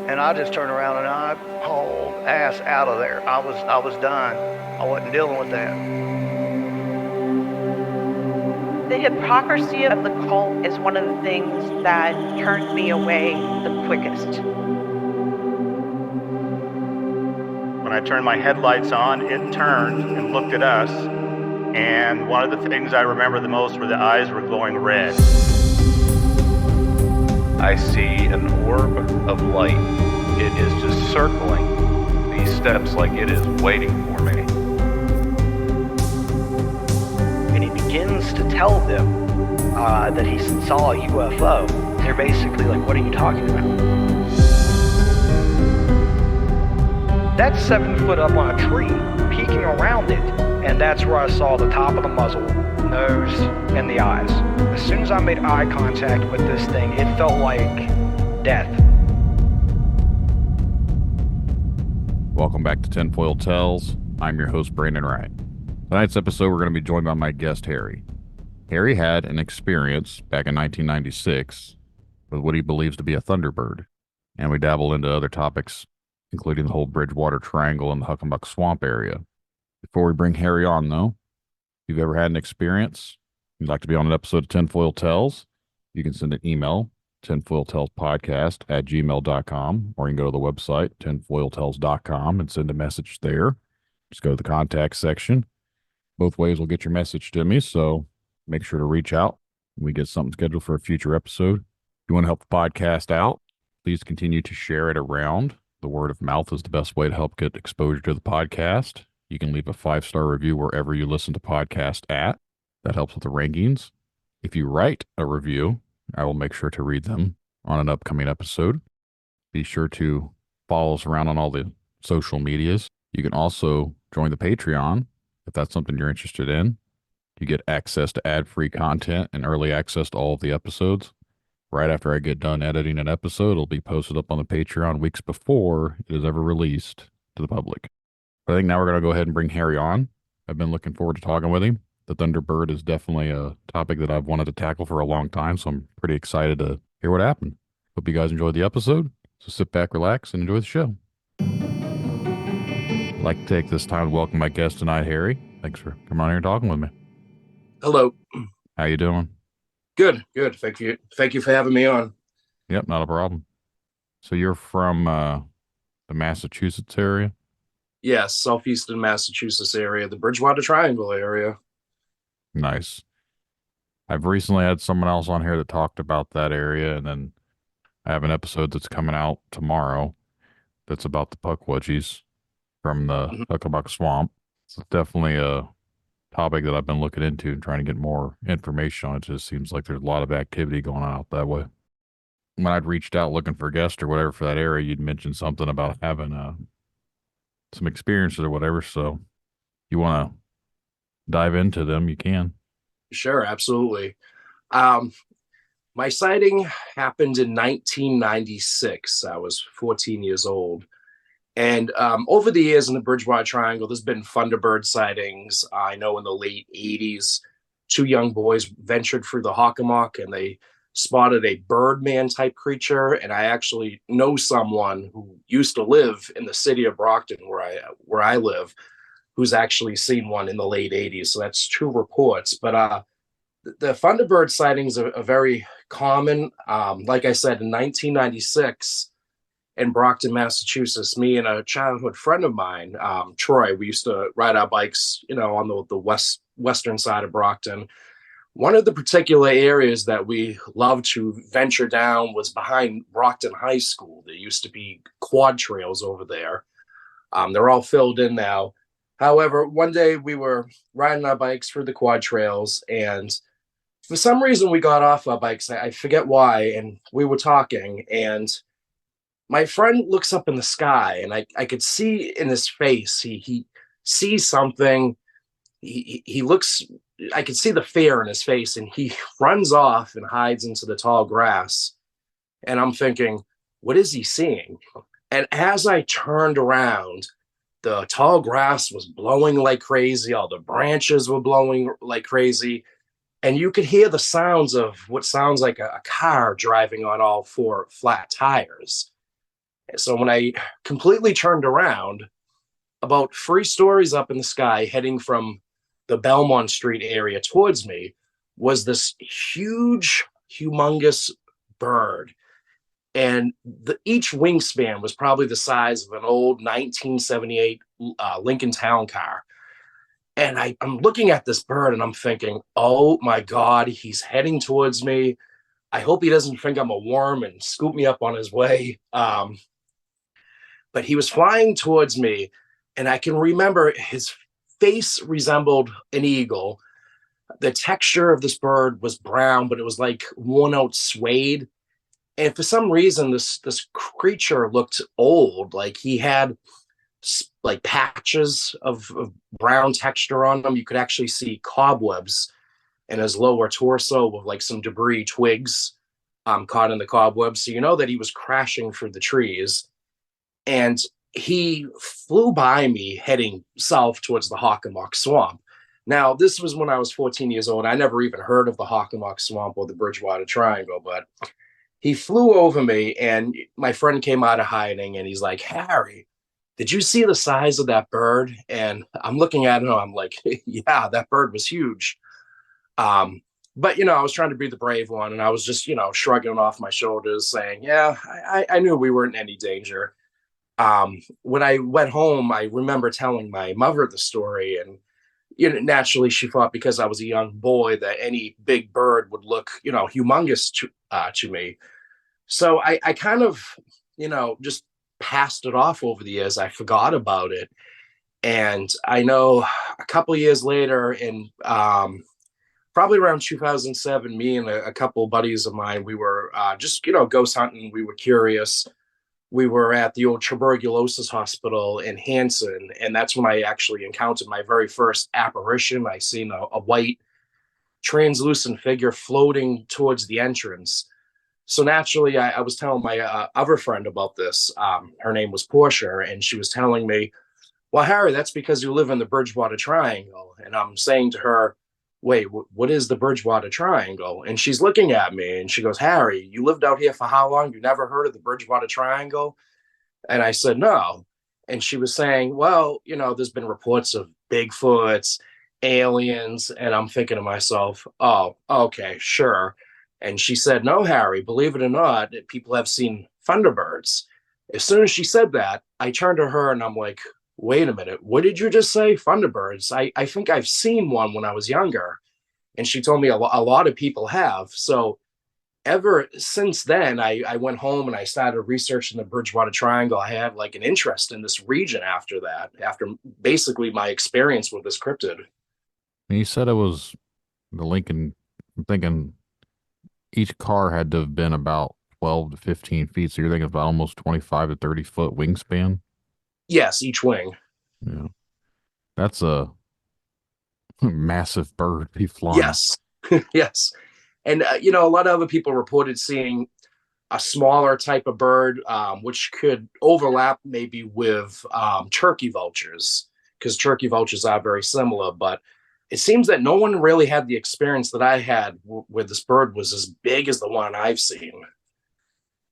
And I just turned around and I hauled ass out of there. I was done. I wasn't dealing with that. The hypocrisy of the cult is one of the things that turned me away the quickest. When I turned my headlights on, it turned and looked at us. And one of the things I remember the most were the eyes were glowing red. I see an orb of light. It is just circling these steps like it is waiting for me. And he begins to tell them that he saw a UFO. They're basically like, what are you talking about? That's 7 foot up on a tree, peeking around it. And that's where I saw the top of the muzzle, nose, and the eyes. As soon as I made eye contact with this thing, it felt like death. Welcome back to Tinfoil Tells. I'm your host, Brandon Wright. Tonight's episode, we're going to be joined by my guest, Harry. Harry had an experience back in 1996 with what he believes to be a Thunderbird. And we dabble into other topics, including the whole Bridgewater Triangle and the Hockomock Swamp area. Before we bring Harry on, though, if you've ever had an experience, you'd like to be on an episode of Tinfoil Tells, you can send an email, tinfoiltellspodcast@gmail.com, or you can go to the website, tinfoiltells.com, and send a message there. Just go to the contact section. Both ways will get your message to me, so make sure to reach out when we get something scheduled for a future episode. If you want to help the podcast out, please continue to share it around. The word of mouth is the best way to help get exposure to the podcast. You can leave a 5-star review wherever you listen to podcasts at. That helps with the rankings. If you write a review, I will make sure to read them on an upcoming episode. Be sure to follow us around on all the social medias. You can also join the Patreon if that's something you're interested in. You get access to ad-free content and early access to all of the episodes. Right after I get done editing an episode, it'll be posted up on the Patreon weeks before it is ever released to the public. I think now we're going to go ahead and bring Harry on. I've been looking forward to talking with him. The Thunderbird is definitely a topic that I've wanted to tackle for a long time, so I'm pretty excited to hear what happened. Hope you guys enjoyed the episode. So sit back, relax, and enjoy the show. I'd like to take this time to welcome my guest tonight, Harry. Thanks for coming on here and talking with me. Hello. How you doing? Good. Thank you for having me on. Yep, not a problem. So you're from the Massachusetts area? Yes, southeastern Massachusetts area, the Bridgewater Triangle area. Nice. I've recently had someone else on here that talked about that area, and then I have an episode that's coming out tomorrow that's about the Puckwudgies from the Hockomock Swamp. It's definitely a topic that I've been looking into and trying to get more information on. It just seems like there's a lot of activity going on out that way. When I'd reached out looking for a guest or whatever for that area, you'd mentioned something about having some experiences or whatever. So you want to dive into them, you can. Sure, absolutely. My sighting happened in 1996. I was 14 years old. And over the years in the Bridgewater Triangle, there's been Thunderbird sightings. I know in the late 80s, 2 young boys ventured through the Hockomock and they spotted a Birdman type creature. And I actually know someone who used to live in the city of Brockton, where I live, who's actually seen one in the late 80s. So that's 2 reports. But the Thunderbird sightings are very common. Like I said, in 1996 in Brockton, Massachusetts, me and a childhood friend of mine, Troy, we used to ride our bikes, on the western side of Brockton. One of the particular areas that we loved to venture down was behind Brockton High School. There used to be quad trails over there. They're all filled in now. However, one day we were riding our bikes through the quad trails, and for some reason we got off our bikes. I forget why, and we were talking, and my friend looks up in the sky, and I could see in his face, he sees something. He looks, I could see the fear in his face, and he runs off and hides into the tall grass. And I'm thinking, what is he seeing? And as I turned around, the tall grass was blowing like crazy. All the branches were blowing like crazy. And you could hear the sounds of what sounds like a car driving on all 4 flat tires. So when I completely turned around, about 3 stories up in the sky, heading from the Belmont Street area towards me, was this huge, humongous bird. And each wingspan was probably the size of an old 1978 Lincoln Town Car. And I'm looking at this bird and I'm thinking, oh my God, he's heading towards me. I hope he doesn't think I'm a worm and scoop me up on his way. But he was flying towards me, and I can remember his face resembled an eagle. The texture of this bird was brown, but it was like worn out suede. And for some reason, this creature looked old. Like he had like patches of brown texture on him. You could actually see cobwebs in his lower torso with like some debris, twigs caught in the cobwebs. So you know that he was crashing through the trees. And he flew by me heading south towards the Hockomock Swamp. Now, this was when I was 14 years old. I never even heard of the Hockomock Swamp or the Bridgewater Triangle, but he flew over me, and my friend came out of hiding, and he's like, Harry, did you see the size of that bird? And I'm looking at him, I'm like, yeah, that bird was huge. But, I was trying to be the brave one, and I was just, shrugging off my shoulders, saying, yeah, I knew we weren't in any danger. When I went home, I remember telling my mother the story, and naturally she thought because I was a young boy that any big bird would look, humongous to me. So I kind of, just passed it off over the years. I forgot about it, and I know a couple years later, in probably around 2007, me and a couple of buddies of mine, we were just ghost hunting. We were curious. We were at the old tuberculosis hospital in Hanson, and that's when I actually encountered my very first apparition. I seen a white translucent figure floating towards the entrance. So naturally, I was telling my other friend about this. Her name was Portia, and she was telling me, well, Harry, that's because you live in the Bridgewater Triangle. And I'm saying to her, wait, what is the Bridgewater Triangle? And she's looking at me and she goes, Harry, you lived out here for how long? You never heard of the Bridgewater Triangle? And I said, no. And she was saying, well, there's been reports of Bigfoots, aliens. And I'm thinking to myself, oh, okay, sure. And she said, no, Harry, believe it or not, people have seen Thunderbirds. As soon as she said that, I turned to her and I'm like, wait a minute, what did you just say? Thunderbirds? I think I've seen one when I was younger. And she told me a lot of people have. So ever since then, I went home and I started researching the Bridgewater Triangle. I had like an interest in this region after that, after basically my experience with this cryptid. And you said it was the Lincoln. I'm thinking each car had to have been about 12 to 15 feet. So you're thinking about almost 25 to 30-foot wingspan. Yes, each wing. Yeah. That's a massive bird be flying. Yes. Yes. And, a lot of other people reported seeing a smaller type of bird, which could overlap maybe with turkey vultures, because turkey vultures are very similar. But it seems that no one really had the experience that I had where this bird was as big as the one I've seen.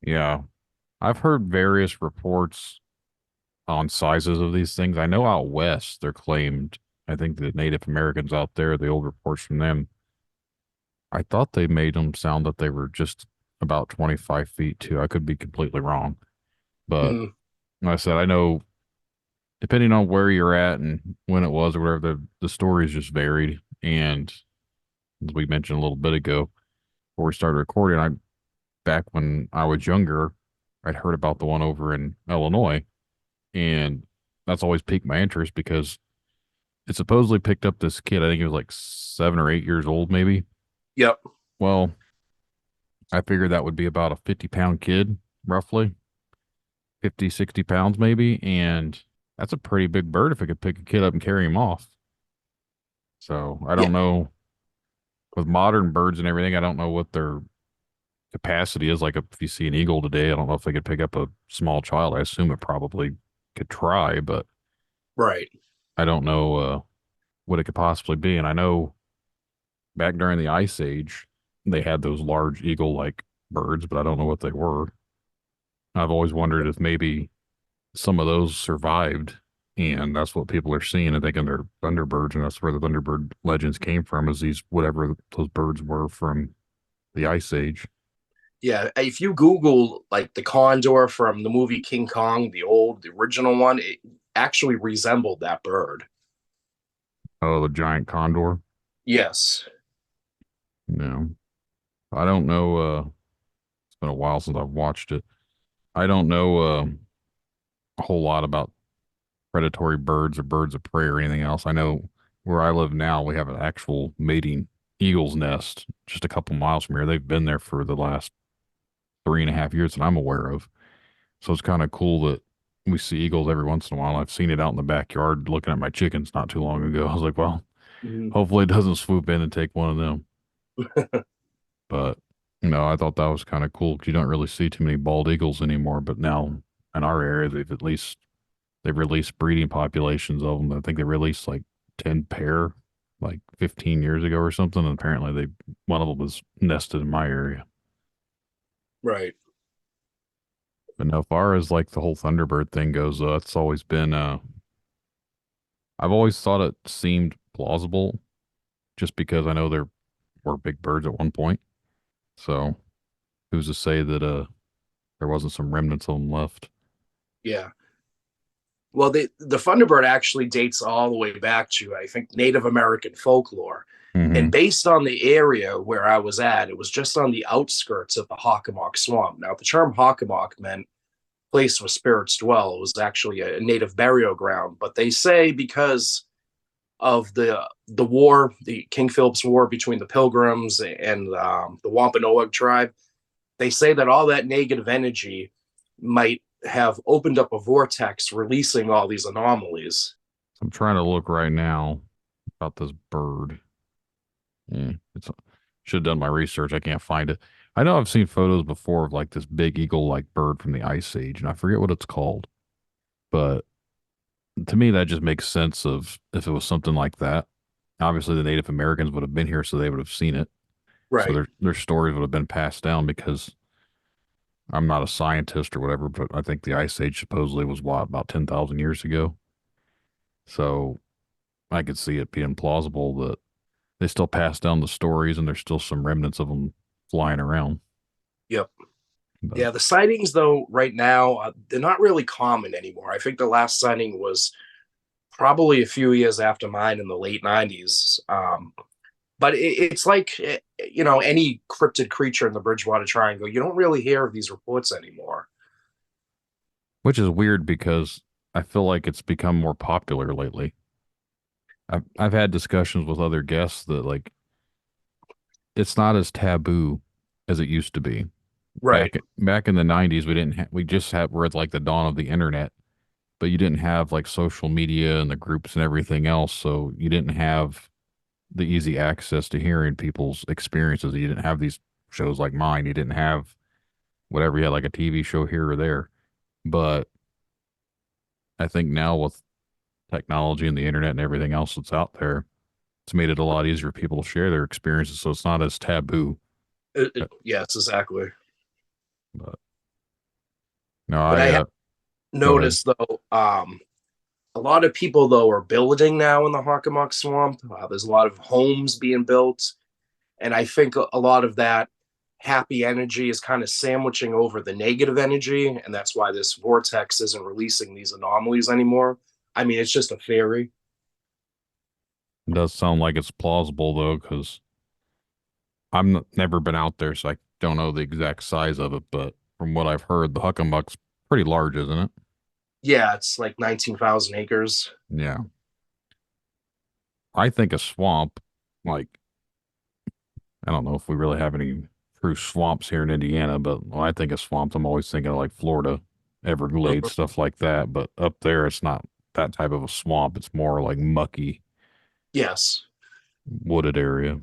Yeah. I've heard various reports on sizes of these things. I know out west they're claimed, I think the Native Americans out there, the old reports from them, I thought they made them sound that they were just about 25 feet too. I could be completely wrong. But like I said, I know depending on where you're at and when it was or whatever, the stories just varied. And as we mentioned a little bit ago, before we started recording, back when I was younger, I'd heard about the one over in Illinois. And that's always piqued my interest because it supposedly picked up this kid. I think he was like 7 or 8 years old, maybe. Yep. Well, I figured that would be about a 50-pound kid, roughly 50, 60 pounds, maybe. And that's a pretty big bird if it could pick a kid up and carry him off. So I don't know with modern birds and everything. I don't know what their capacity is. Like if you see an eagle today, I don't know if they could pick up a small child. I assume it probably could try, but right. I don't know what it could possibly be. And I know back during the Ice Age, they had those large eagle-like birds, but I don't know what they were. I've always wondered if maybe some of those survived, and that's what people are seeing and thinking they're Thunderbirds, and that's where the Thunderbird legends came from, is these whatever those birds were from the Ice Age. Yeah, if you Google like the condor from the movie King Kong, the original one, it actually resembled that bird. Oh, the giant condor. Yes. No, I don't know. It's been a while since I've watched it. I don't know a whole lot about predatory birds or birds of prey or anything else. I know where I live now, we have an actual mating eagle's nest just a couple miles from here. They've been there for the last 3.5 years that I'm aware of. So it's kind of cool that we see eagles every once in a while. I've seen it out in the backyard looking at my chickens not too long ago. I was like, well, Mhm. hopefully it doesn't swoop in and take one of them. But, I thought that was kind of cool because you don't really see too many bald eagles anymore. But now in our area, they've released breeding populations of them. I think they released like 10 pair like 15 years ago or something. And apparently one of them was nested in my area. Right. But no, as far as like the whole Thunderbird thing goes, it's always been, I've always thought it seemed plausible just because I know there were big birds at one point. So who's to say that, there wasn't some remnants of them left? Yeah. Well, the Thunderbird actually dates all the way back to, I think, Native American folklore. Hmm. And based on the area where I was at, it was just on the outskirts of the Hockomock Swamp. Now, the term Hockomock meant place where spirits dwell. It was actually a native burial ground. But they say because of the war, the King Philip's War between the Pilgrims and the Wampanoag tribe, they say that all that negative energy might have opened up a vortex, releasing all these anomalies. I'm trying to look right now about this bird. Yeah, should have done my research. I can't find it. I know I've seen photos before of like this big eagle-like bird from the Ice Age, and I forget what it's called. But to me, that just makes sense of if it was something like that. Obviously, the Native Americans would have been here, so they would have seen it. So Right. their stories would have been passed down because I'm not a scientist or whatever, but I think the Ice Age supposedly was what, about 10,000 years ago. So I could see it being plausible that they still pass down the stories and there's still some remnants of them flying around. Yep. But Yeah, the sightings though right now they're not really common anymore. I think the last sighting was probably a few years after mine in the late '90s. But it's like any cryptid creature in the Bridgewater Triangle. You don't really hear of these reports anymore. which is weird because I feel like it's become more popular lately. I've had discussions with other guests that like it's not as taboo as it used to be. Right. Back in the 90s, we just had we're at like the dawn of the internet, but you didn't have like social media and the groups and everything else, so you didn't have the easy access to hearing people's experiences. You didn't have these shows like mine. You didn't have whatever you had like a TV show here or there. But I think now with technology and the internet and everything else that's out there, it's made it a lot easier for people to share their experiences, so it's not as taboo. Yes, exactly. But no, But I have go ahead. noticed though, a lot of people though are building now in the Hockomock Swamp. There's a lot of homes being built, and I think a lot of that happy energy is kind of sandwiching over the negative energy, and that's why this vortex isn't releasing these anomalies anymore. I mean, it's just a theory. It does sound like it's plausible though, because never been out there, so I don't know the exact size of it. But from what I've heard, the Huckamuck's pretty large, isn't it? Yeah, it's like 19,000 acres. Yeah. I think a swamp, like, I don't know if we really have any true swamps here in Indiana, but when I think of swamps, I'm always thinking of like Florida, Everglades, Mhm. stuff like that. But up there, it's not that type of a swamp. It's more like mucky, Yes. wooded area.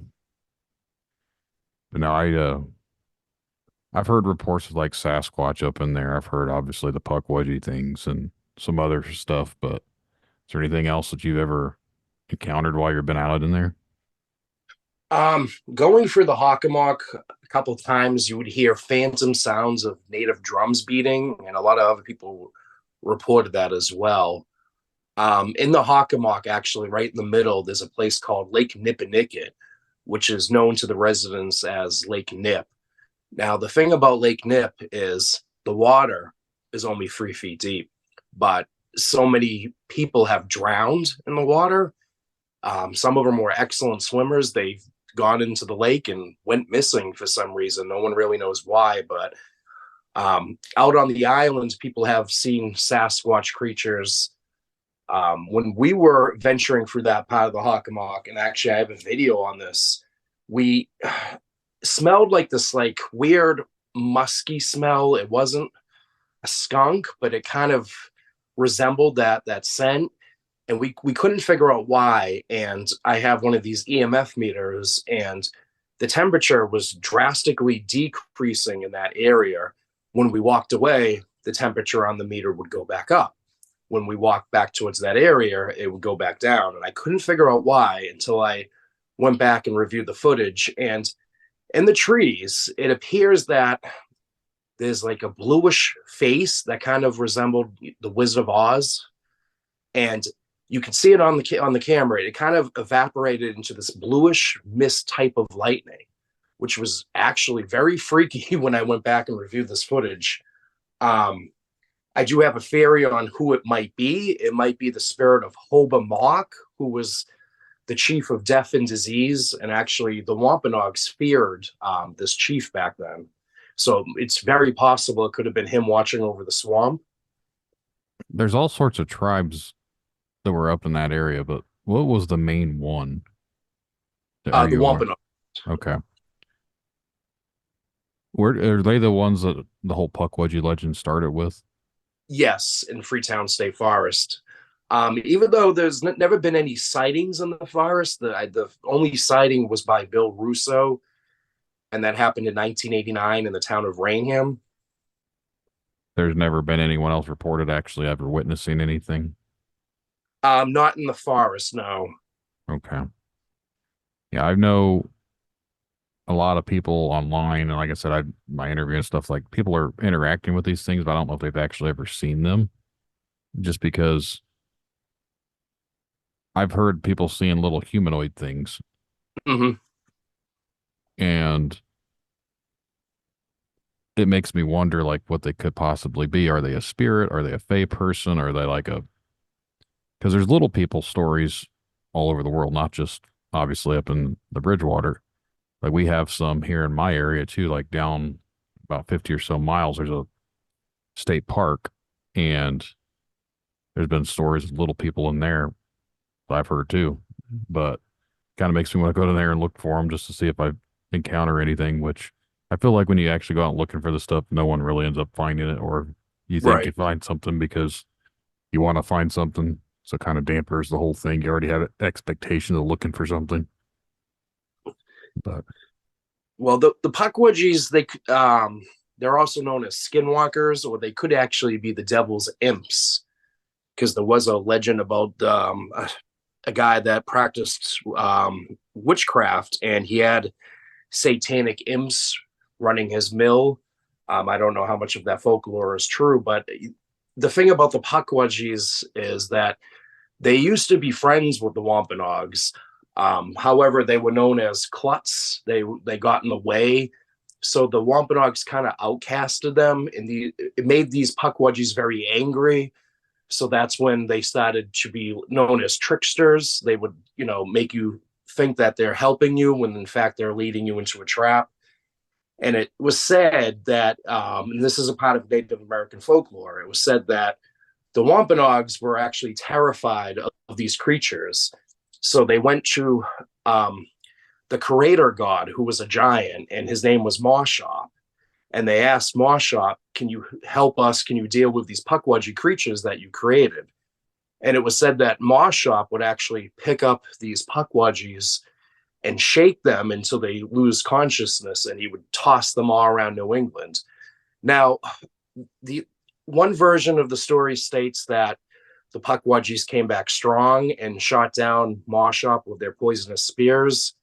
But now I've heard reports of like Sasquatch up in there. I've heard obviously the Puckwudgie things and some other stuff, but is there anything else that you've ever encountered while you've been out in there? Going through the Hockomock a couple of times, you would hear phantom sounds of native drums beating, and a lot of other people reported that as well. In the Hockomock, actually, right in the middle, there's a place called Lake Nippanicket, which is known to the residents as Lake Nip. Now, the thing about Lake Nip is the water is only 3 feet deep, but so many people have drowned in the water. Some of them were excellent swimmers. They've gone into the lake and went missing for some reason. No one really knows why, but out on the islands, people have seen Sasquatch creatures. When we were venturing through that part of the Hockomock, and actually I have a video on this, we smelled like this like weird musky smell. It wasn't a skunk, but it kind of resembled that scent. And we couldn't figure out why. And I have one of these EMF meters, and the temperature was drastically decreasing in that area. When we walked away, the temperature on the meter would go back up. When we walked back towards that area, it would go back down. And I couldn't figure out why until I went back and reviewed the footage. And in the trees, it appears that there's like a bluish face that kind of resembled the Wizard of Oz. And you can see it on the camera. It kind of evaporated into this bluish mist type of lightning, which was actually very freaky when I went back and reviewed this footage. I do have a theory on who it might be. It might be the spirit of Hockomock, who was the chief of death and disease. And actually, the Wampanoags feared this chief back then. So it's very possible it could have been him watching over the swamp. There's all sorts of tribes that were up in that area, but what was the main one? The Wampanoag. Okay. Where are they the ones that the whole Pukwudgie legend started with? Yes, in Freetown State Forest. Even though there's never been any sightings in the forest, the only sighting was by Bill Russo, and that happened in 1989 in the town of Rainham. There's never been anyone else reported actually ever witnessing anything? Not in the forest, no. Okay. Yeah, I know a lot of people online, and like I said, my interview and stuff, like people are interacting with these things, but I don't know if they've actually ever seen them. Just because I've heard people seeing little humanoid things. Mm-hmm. And it makes me wonder like what they could possibly be. Are they a spirit? Are they a fae person? Are they like because there's little people stories all over the world, not just obviously up in the Bridgewater. Like we have some here in my area too, like down about 50 or so miles, there's a state park, and there's been stories of little people in there that I've heard too. But kind of makes me want to go to there and look for them just to see if I encounter anything, which I feel like when you actually go out looking for the stuff, no one really ends up finding it, or you think you find something because you want to find something. So it kind of dampers the whole thing. You already have an expectation of looking for something. But well, the Pukwudgies, they're also known as skinwalkers, or they could actually be the devil's imps, because there was a legend about a guy that practiced witchcraft, and he had satanic imps running his mill. I don't know how much of that folklore is true, but the thing about the Pukwudgies is that they used to be friends with the Wampanoags. However, they were known as kluts. They got in the way. So the Wampanoags kind of outcasted them, and it made these Pukwudgies very angry. So that's when they started to be known as tricksters. They would, make you think that they're helping you when in fact they're leading you into a trap. And it was said that, and this is a part of Native American folklore, it was said that the Wampanoags were actually terrified of these creatures. So they went to the creator god, who was a giant, and his name was Mawshop. And they asked Mawshop, can you help us? Can you deal with these Pukwudgie creatures that you created? And it was said that Mawshop would actually pick up these Pukwudgies and shake them until they lose consciousness, and he would toss them all around New England. Now, the one version of the story states that the Pukwudgies came back strong and shot down Mawshop with their poisonous spears.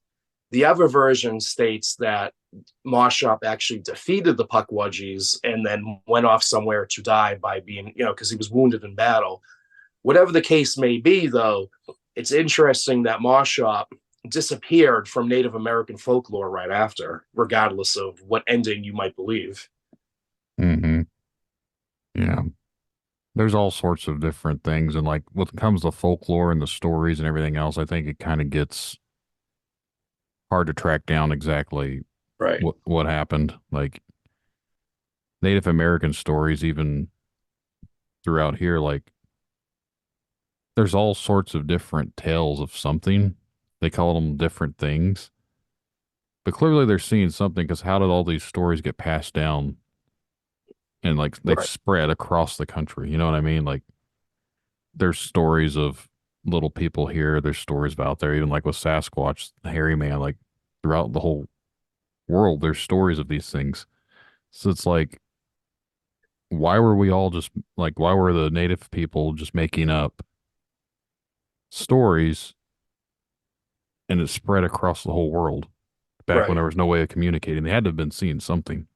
The other version states that Marshop actually defeated the Pukwudgies and then went off somewhere to die by being, because he was wounded in battle. Whatever the case may be, though, it's interesting that Marshop disappeared from Native American folklore right after, regardless of what ending you might believe. Mm-hmm. Yeah. There's all sorts of different things. And like when it comes to folklore and the stories and everything else, I think it kind of gets hard to track down exactly Right. what happened. Like Native American stories, even throughout here, like there's all sorts of different tales of something. They call them different things. But clearly they're seeing something because how did all these stories get passed down and like they Right. spread across the country? You know what I mean? Like there's stories of little people here. There's stories about there, even like with Sasquatch, the hairy man, like throughout the whole world, there's stories of these things. So it's like, why were we all just like, why were the native people just making up stories and it spread across the whole world back when Right. there was no way of communicating? They had to have been seeing something.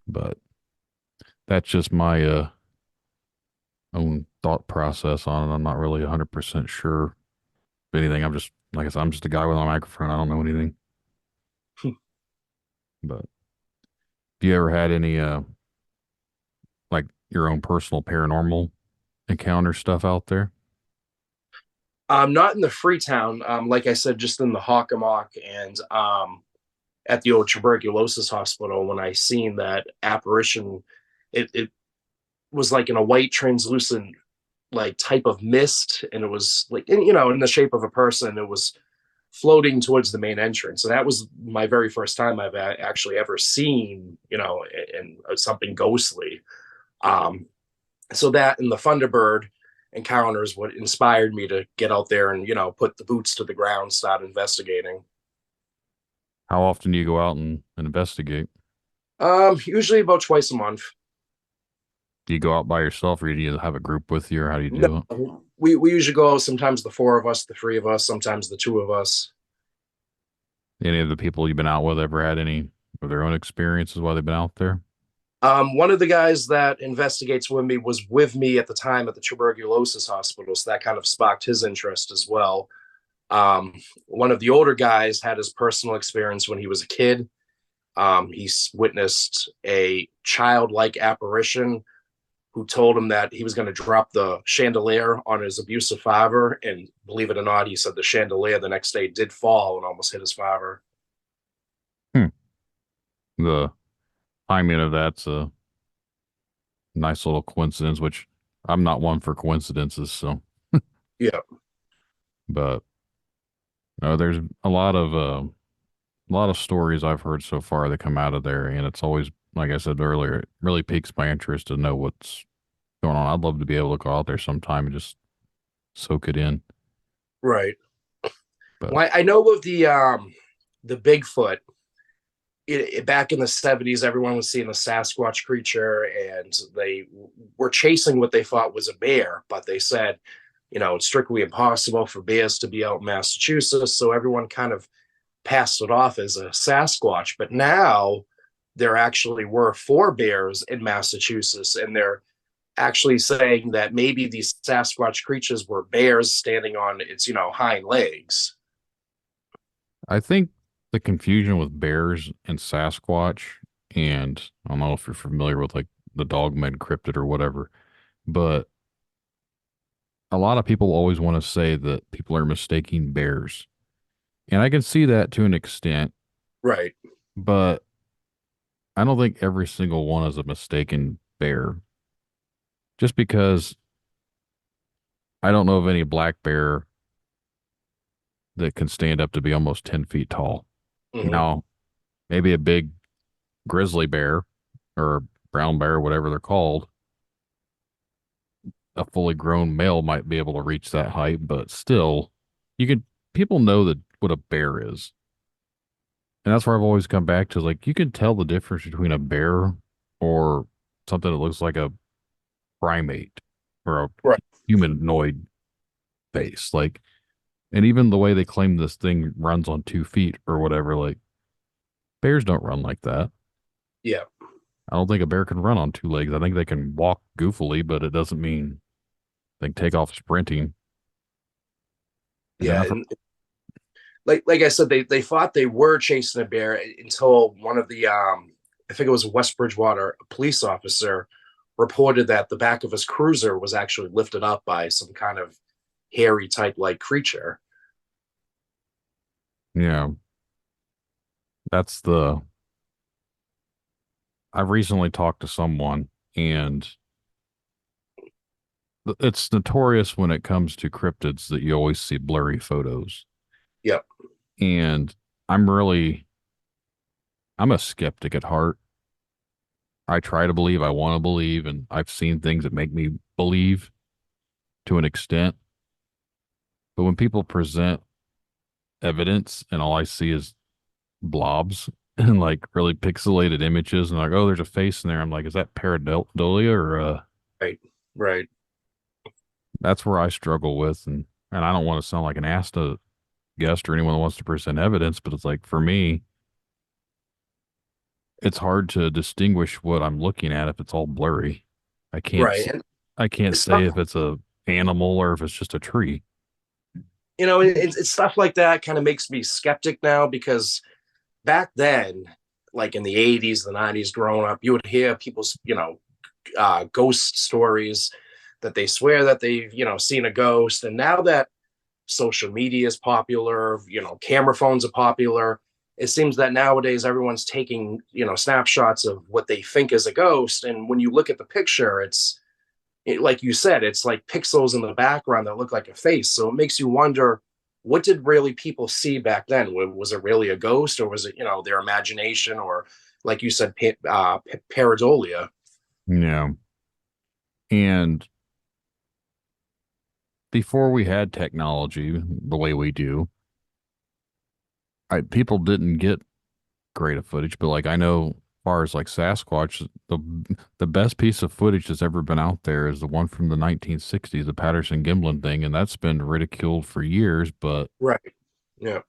But that's just my own thought process on it. I'm not really 100% sure of anything. I'm just, like I said, I'm just a guy with a microphone. I don't know anything. But have you ever had any, like your own personal paranormal encounter stuff out there? Not in the Freetown. Like I said, just in the Hockomock and at the old tuberculosis hospital when I seen that apparition. It was like in a white translucent like type of mist, and it was like in the shape of a person. It was floating towards the main entrance, and that was my very first time I've actually ever seen in something ghostly. Um, so that and the Thunderbird encounters what inspired me to get out there and put the boots to the ground, start investigating. How often do you go out and investigate? Usually about twice a month. Do you go out by yourself or do you have a group with you or how do you No, do it? we usually go out, sometimes the four of us, the three of us, sometimes the two of us. Any of the people you've been out with ever had any of their own experiences while they've been out there? One of the guys that investigates with me was with me at the time at the tuberculosis hospital, so that kind of sparked his interest as well. One of the older guys had his personal experience when he was a kid. He's witnessed a childlike apparition who told him that he was going to drop the chandelier on his abusive father. And believe it or not, he said the chandelier the next day did fall and almost hit his father. Hmm. The timing of that's a nice little coincidence, which I'm not one for coincidences, so Yeah. but there's a lot of stories I've heard so far that come out of there, and it's always, like I said earlier, it really piques my interest to know what's going on. I'd love to be able to go out there sometime and just soak it in. Right. But Well, I know of the Bigfoot. Back in the 70s, everyone was seeing a Sasquatch creature, and they were chasing what they thought was a bear, but they said, it's strictly impossible for bears to be out in Massachusetts. So everyone kind of passed it off as a Sasquatch. But now there actually were four bears in Massachusetts, and they're actually saying that maybe these Sasquatch creatures were bears standing on its, hind legs. I think the confusion with bears and Sasquatch, and I don't know if you're familiar with like the dogman cryptid or whatever, but a lot of people always want to say that people are mistaking bears. And I can see that to an extent, Right. but I don't think every single one is a mistaken bear. Just because I don't know of any black bear that can stand up to be almost 10 feet tall. Mm-hmm. Now, maybe a big grizzly bear or brown bear, whatever they're called, a fully grown male might be able to reach that height, but still, people know that what a bear is. And that's where I've always come back to, like, you can tell the difference between a bear or something that looks like a primate or a Right. humanoid face. Like, And even the way they claim this thing runs on 2 feet or whatever, like bears don't run like that. Yeah. I don't think a bear can run on 2 legs. I think they can walk goofily, but it doesn't mean they can take off sprinting. And then Yeah. And like I said, they thought they were chasing a bear until one of the I think it was a West Bridgewater police officer reported that the back of his cruiser was actually lifted up by some kind of hairy type like creature. yeah, that's the. I've recently talked to someone, and it's notorious when it comes to cryptids that you always see blurry photos. Yep. And I'm a skeptic at heart. I try to believe, I want to believe, and I've seen things that make me believe to an extent. But when people present evidence and all I see is blobs and like really pixelated images and like, oh, there's a face in there, I'm like, is that pareidolia or Right. Right. that's where I struggle with, and I don't want to sound like an ass to guest or anyone that wants to present evidence, but it's like for me, it's hard to distinguish what I'm looking at if it's all blurry. I can't Right. And I can't it's say not, if it's a animal or if it's just a tree. it's stuff like that kind of makes me skeptic now because back then, like in the 80s, the 90s, growing up, you would hear people's, ghost stories that they swear that they've, seen a ghost. And now that social media is popular, camera phones are popular, it seems that nowadays everyone's taking, snapshots of what they think is a ghost. And when you look at the picture, like you said, it's like pixels in the background that look like a face. So it makes you wonder, what did really people see back then? Was it really a ghost, or was it, their imagination, or like you said, pareidolia? Yeah. And before we had technology the way we do, people didn't get great of footage, but like I know as far as like Sasquatch, the best piece of footage that's ever been out there is the one from the 1960s, the Patterson Gimlin thing, and that's been ridiculed for years, but Right. Yeah.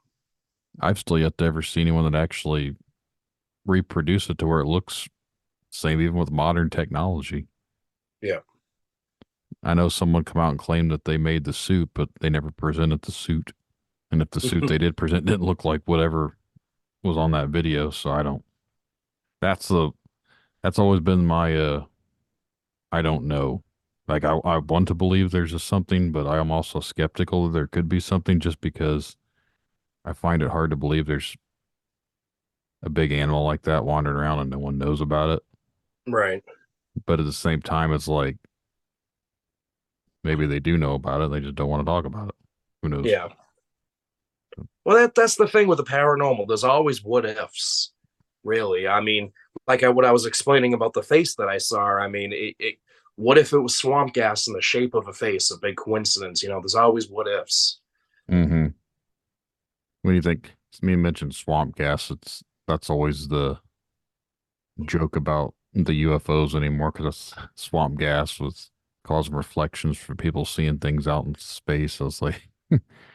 I've still yet to ever see anyone that actually reproduce it to where it looks same even with modern technology. Yeah. I know someone come out and claimed that they made the suit, but they never presented the suit. And if the suit they did present didn't look like whatever was on that video, so I don't. That's the that's always been my I don't know. Like I want to believe there's a something, but I am also skeptical that there could be something just because I find it hard to believe there's a big animal like that wandering around and no one knows about it. Right. But at the same time, it's like maybe they do know about it, they just don't want to talk about it. Who knows? Yeah. Well, that's the thing with the paranormal. There's always what ifs, really. I mean, like what I was explaining about the face that I saw. I mean, what if it was swamp gas in the shape of a face? A big coincidence. There's always what ifs. Mm-hmm. When you think me mentioned swamp gas, that's always the joke about the UFOs anymore because swamp gas was causing reflections for people seeing things out in space. I was like,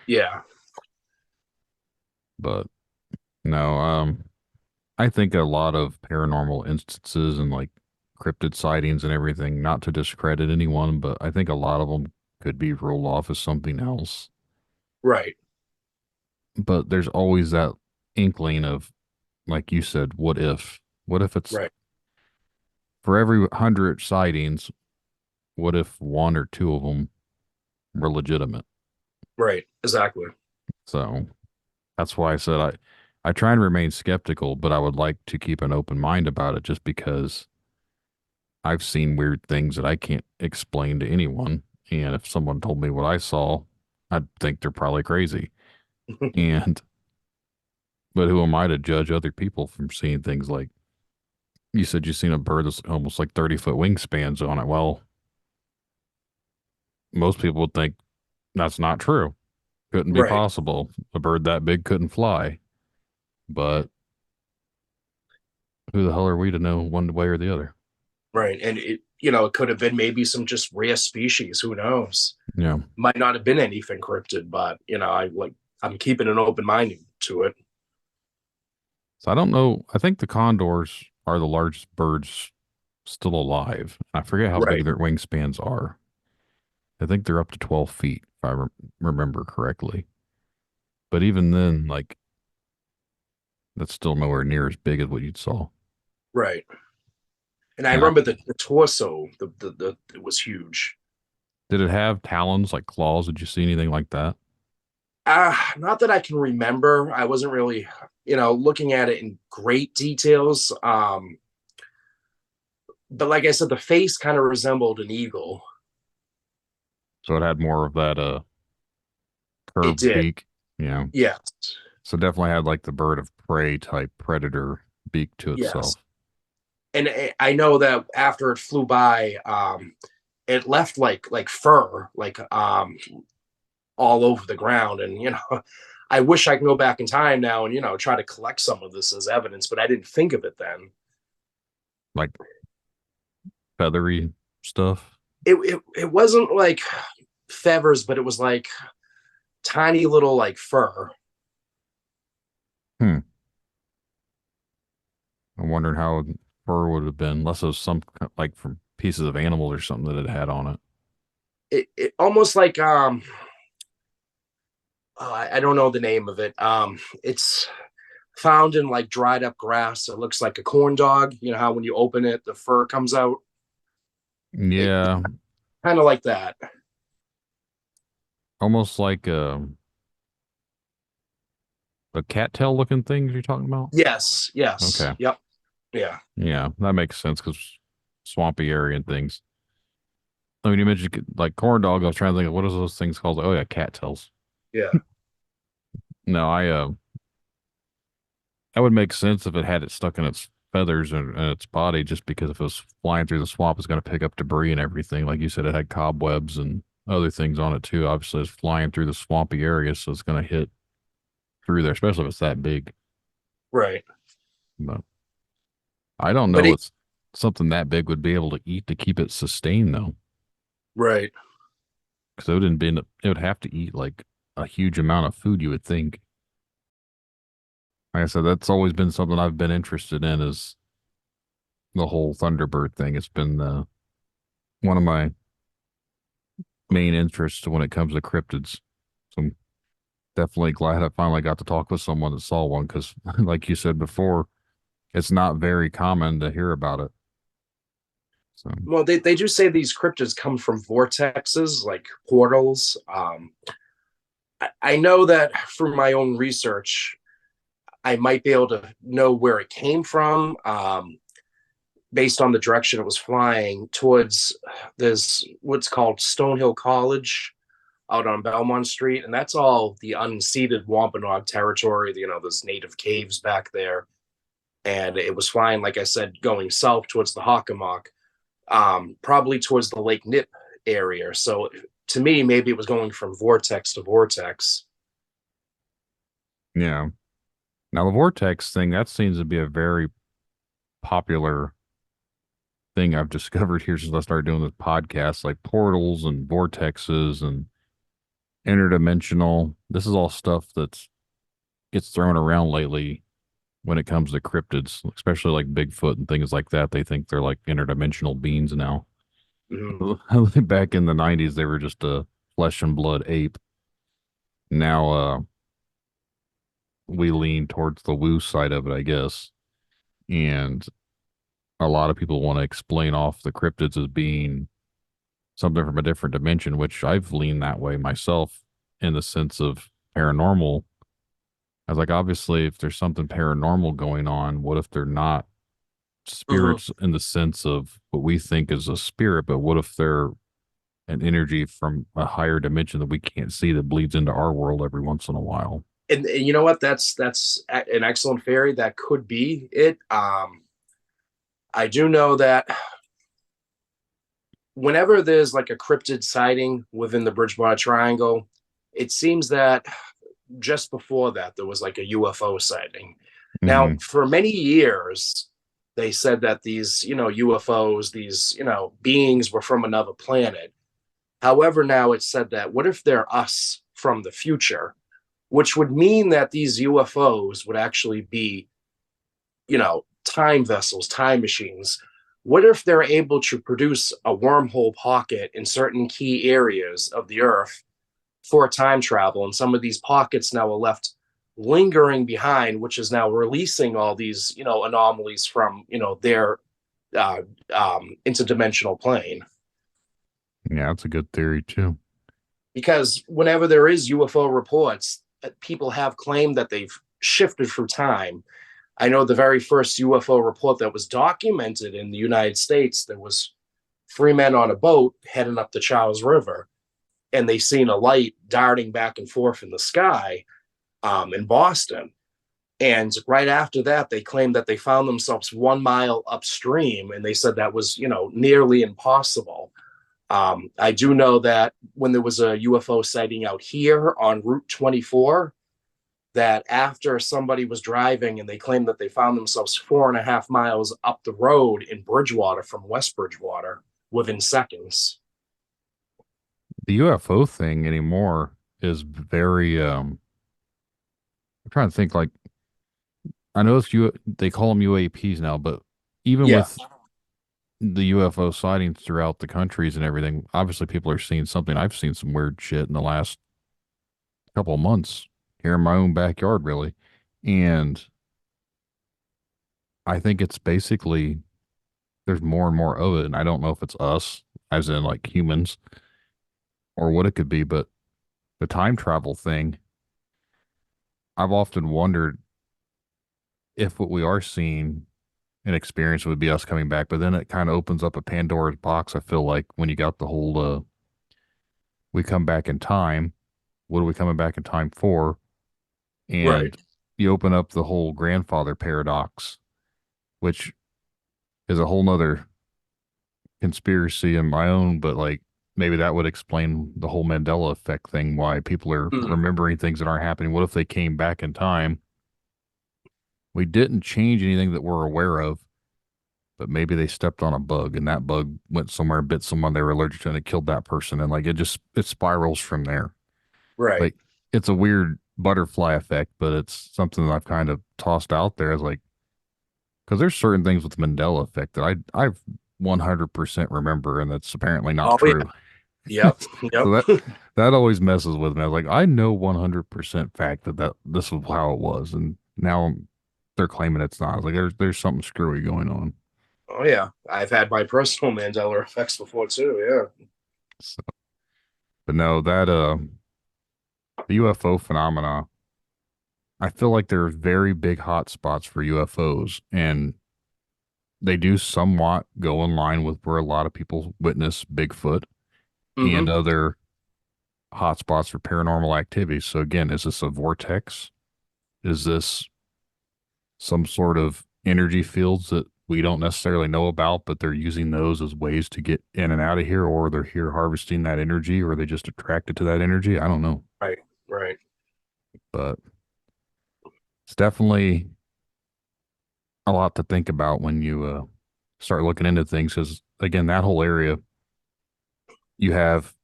Yeah. but no, I think a lot of paranormal instances and like cryptid sightings and everything, not to discredit anyone, but I think a lot of them could be rolled off as something else. Right. But there's always that inkling of, like you said, what if? What if it's Right. for every 100 sightings, what if one or two of them were legitimate? Right. Exactly. So that's why I said I try and remain skeptical, but I would like to keep an open mind about it just because I've seen weird things that I can't explain to anyone. And if someone told me what I saw, I'd think they're probably crazy. And, but who am I to judge other people from seeing things like you said you seen a bird that's almost like 30-foot wingspans on it? Well, most people would think that's not true. Couldn't be Right. possible. A bird that big couldn't fly. But who the hell are we to know one way or the other? Right. And it could have been maybe some just rare species. Who knows? Yeah. Might not have been anything cryptid, but I'm keeping an open mind to it. So I don't know. I think the condors are the largest birds still alive. I forget how big Right. their wingspans are. I think they're up to 12 feet, if I remember correctly. But even then, like, that's still nowhere near as big as what you saw. Right. And I And I, remember the torso, it was huge. did it have talons like claws? Did you see anything like that? Not that I can remember. I wasn't really, looking at it in great details. But like I said, the face kind of resembled an eagle. So it had more of that It curved did. beak. Yeah. Yes. So definitely had like the bird of prey type predator beak to Yes. itself. And I know that after it flew by, it left like fur, all over the ground. And I wish I can go back in time now and try to collect some of this as evidence, but I didn't think of it then. Like feathery stuff. It wasn't like feathers, but it was like tiny little like fur. Hmm. I'm wondering how fur would have been, unless it was some like from pieces of animals or something that it had on it. It almost like I don't know the name of it. It's found in like dried up grass. It looks like a corn dog. You know how when you open it, the fur comes out. It Yeah, kind of like that. almost like the cattail looking things you're talking about. Yes. Yes. Okay, Yep. Yeah. yeah, that makes sense because swampy area and things. I mean, you mentioned like corn dog. I was trying to think of what is those things called? Oh yeah, cattails. Yeah. No, that would make sense if it had it stuck in its feathers and its body, just because if it was flying through the swamp, it's going to pick up debris and everything. Like you said, it had cobwebs and other things on it too. Obviously, it's flying through the swampy area, so it's going to hit through there, especially if it's that big. Right. But I don't know But what something that big would be able to eat to keep it sustained, though, right. because it wouldn't be. It would have to eat like a huge amount of food, you would think. Like I said, that's always been something I've been interested in, is the whole Thunderbird thing. It's been one of my main interests when it comes to cryptids. So I'm definitely glad I finally got to talk with someone that saw one, because, like you said before, it's not very common to hear about it. So, Well, they do say these cryptids come from vortexes, like portals. I know that from my own research, I might be able to know where it came from, based on the direction it was flying towards. There's what's called Stonehill College out on Belmont Street, and that's all the unceded Wampanoag territory. There's native caves back there, and it was flying, like I said, going south towards the Hockomock, probably towards the Lake Nip area. So to me, maybe it was going from vortex to vortex. yeah. Now, the vortex thing, that seems to be a very popular thing I've discovered here since I started doing this podcast, like portals and vortexes and interdimensional. This is all stuff that gets thrown around lately when it comes to cryptids, especially like Bigfoot and things like that. They think they're like interdimensional beings now. Mhm. Back in the 90s, they were just a flesh and blood ape. Now, we lean towards the woo side of it, I guess. And a lot of people want to explain off the cryptids as being something from a different dimension, which I've leaned that way myself in the sense of paranormal. I was like, obviously, if there's something paranormal going on, what if they're not Mhm. spirits in the sense of what we think is a spirit, but what if they're an energy from a higher dimension that we can't see that bleeds into our world every once in a while? And you know what? That's an excellent theory. That could be it. I do know that whenever there's like a cryptid sighting within the Bridgewater Triangle, it seems that just before that there was like a UFO sighting. Now, Hmm. for many years, They said that these, UFOs, these, beings were from another planet. However, now it's said that what if they're us from the future, which would mean that these UFOs would actually be, time vessels, time machines. What if they're able to produce a wormhole pocket in certain key areas of the Earth for time travel? And some of these pockets now are left lingering behind, which is now releasing all these, anomalies from, their interdimensional plane. Yeah, that's a good theory too. Because whenever there is UFO reports, people have claimed that they've shifted through time. I know the very first UFO report that was documented in the United States, there was 3 men on a boat heading up the Charles River, and they seen a light darting back and forth in the sky in Boston. And right after that, they claimed that they found themselves 1 mile upstream, and they said that was, nearly impossible. I do know that when there was a UFO sighting out here on Route 24, that after somebody was driving and they claimed that they found themselves 4.5 miles up the road in Bridgewater from West Bridgewater within seconds. The UFO thing anymore is very I'm trying to think, like, I know they call them UAPs now, but even Yeah. with the UFO sightings throughout the countries and everything, obviously people are seeing something. I've seen some weird shit in the last couple of months here in my own backyard, really. And I think it's basically there's more and more of it. And I don't know if it's us, as in like humans, or what it could be, but the time travel thing, I've often wondered if what we are seeing and experience would be us coming back, but then it kind of opens up a Pandora's box. I feel like when you got the whole, we come back in time, what are we coming back in time for? And Right. you open up the whole grandfather paradox, which is a whole nother conspiracy in my own, but like maybe that would explain the whole Mandela effect thing, why people are remembering things that aren't happening. What if they came back in time? We didn't change anything that we're aware of, but maybe they stepped on a bug and that bug went somewhere, bit someone they were allergic to, and it killed that person. And like it spirals from there. Right. Like it's a weird butterfly effect, but it's something that I've kind of tossed out there as like, because there's certain things with Mandela effect that I've 100% remember, and that's apparently not true. Yeah. Yep. So that always messes with me. I was like, I know 100% fact that this is how it was, and now they're claiming it's not. I was like, there's something screwy going on. Oh yeah, I've had my personal Mandela effects before too. Yeah. So, but no, that the UFO phenomena, I feel like there's very big hot spots for UFOs, and they do somewhat go in line with where a lot of people witness Bigfoot and other hotspots for paranormal activity. So again, is this a vortex? Is this some sort of energy fields that we don't necessarily know about, but they're using those as ways to get in and out of here, or they're here harvesting that energy, or are they just attracted to that energy? I don't know. Right. But it's definitely a lot to think about when you start looking into things. Because again, that whole area, you have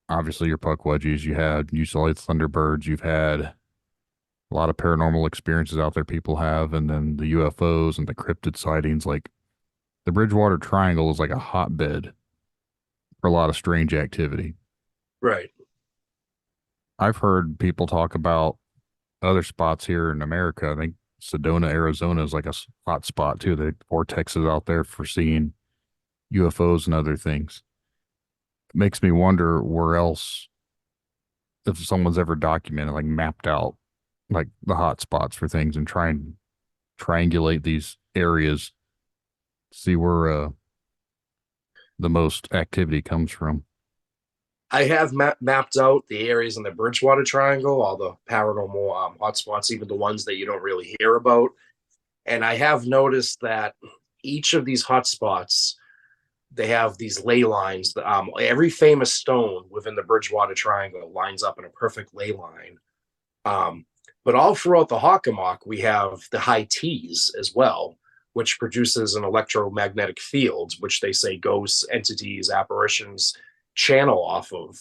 obviously your Puckwudgies, you had UCLA Thunderbirds, you've had a lot of paranormal experiences out there people have, and then the UFOs and the cryptid sightings. Like the Bridgewater Triangle is like a hotbed for a lot of strange activity. Right. I've heard people talk about other spots here in America. I think Sedona, Arizona is like a hot spot too. The vortex is out there for seeing UFOs and other things. It makes me wonder where else, if someone's ever documented, like mapped out like the hot spots for things and try and triangulate these areas, see where the most activity comes from. I have mapped out the areas in the Bridgewater Triangle, all the paranormal hotspots, even the ones that you don't really hear about. And I have noticed that each of these hotspots, they have these ley lines. Every famous stone within the Bridgewater Triangle lines up in a perfect ley line. But all throughout the Hockomock, we have the high T's as well, which produces an electromagnetic field, which they say ghosts, entities, apparitions channel off of.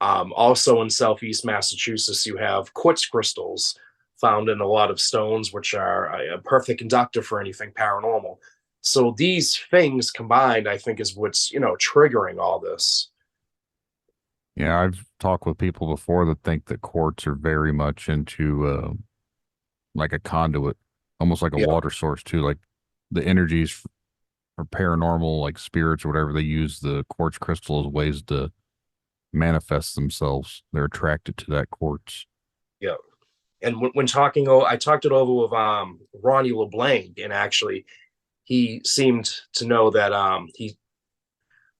Also in Southeast Massachusetts, you have quartz crystals found in a lot of stones, which are a perfect conductor for anything paranormal. So these things combined, I think, is what's, triggering all this. Yeah, I've talked with people before that think that quartz are very much into like a conduit, almost like a Yeah. water source too. Like the energies for paranormal, like spirits or whatever, they use the quartz crystal as ways to manifest themselves. They're attracted to that quartz. Yeah. And when talking, I talked it over with Ronnie LeBlanc, and actually he seemed to know that he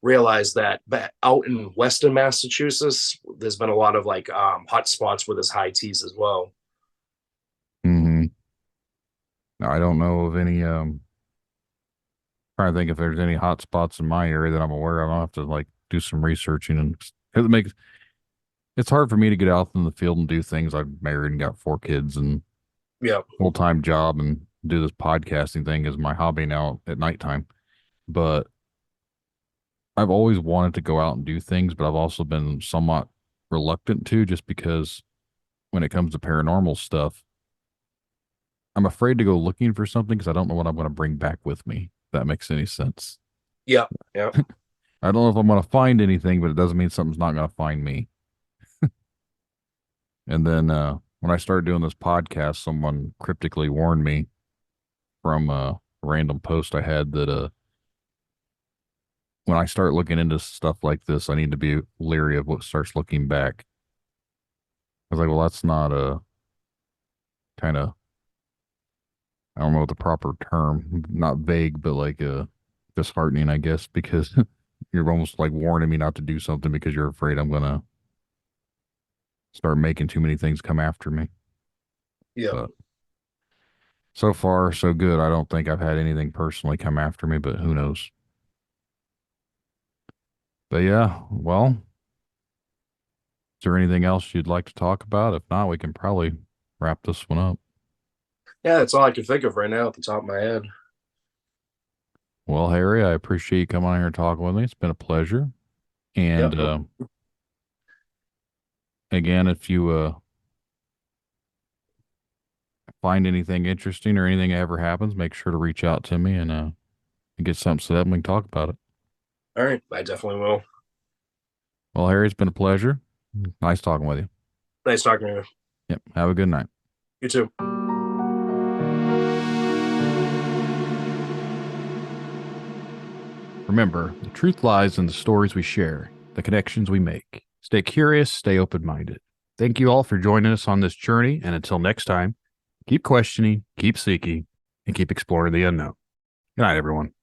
realized that out in Western Massachusetts, there's been a lot of like hot spots with his high teas as well. Mm-hmm. Now, I don't know of any, trying to think if there's any hot spots in my area that I'm aware of. I'll have to like do some researching, and because it's hard for me to get out in the field and do things. I'm married and got 4 kids and Yeah. full-time job, and do this podcasting thing as my hobby now at nighttime. But I've always wanted to go out and do things, but I've also been somewhat reluctant to, just because when it comes to paranormal stuff, I'm afraid to go looking for something because I don't know what I'm going to bring back with me. If that makes any sense. Yeah. Yeah. I don't know if I'm going to find anything, but it doesn't mean something's not going to find me. And then when I started doing this podcast, someone cryptically warned me from a random post I had that when I start looking into stuff like this, I need to be leery of what starts looking back. I was like, well, that's not a kind of, I don't know the proper term, not vague, but like disheartening, I guess, because you're almost like warning me not to do something because you're afraid I'm going to start making too many things come after me. Yeah. But so far, so good. I don't think I've had anything personally come after me, but who knows? But yeah, well, is there anything else you'd like to talk about? If not, we can probably wrap this one up. Yeah, that's all I can think of right now at the top of my head. Well, Harry, I appreciate you coming on here and talking with me. It's been a pleasure. And Yep. again, if you find anything interesting or anything ever happens, make sure to reach out to me and get something set up and we can talk about it. All right. I definitely will. Well, Harry, it's been a pleasure. Nice talking with you. Nice talking to you. Yep. Have a good night. You too. Remember, the truth lies in the stories we share, the connections we make. Stay curious, stay open-minded. Thank you all for joining us on this journey, and until next time, keep questioning, keep seeking, and keep exploring the unknown. Good night, everyone.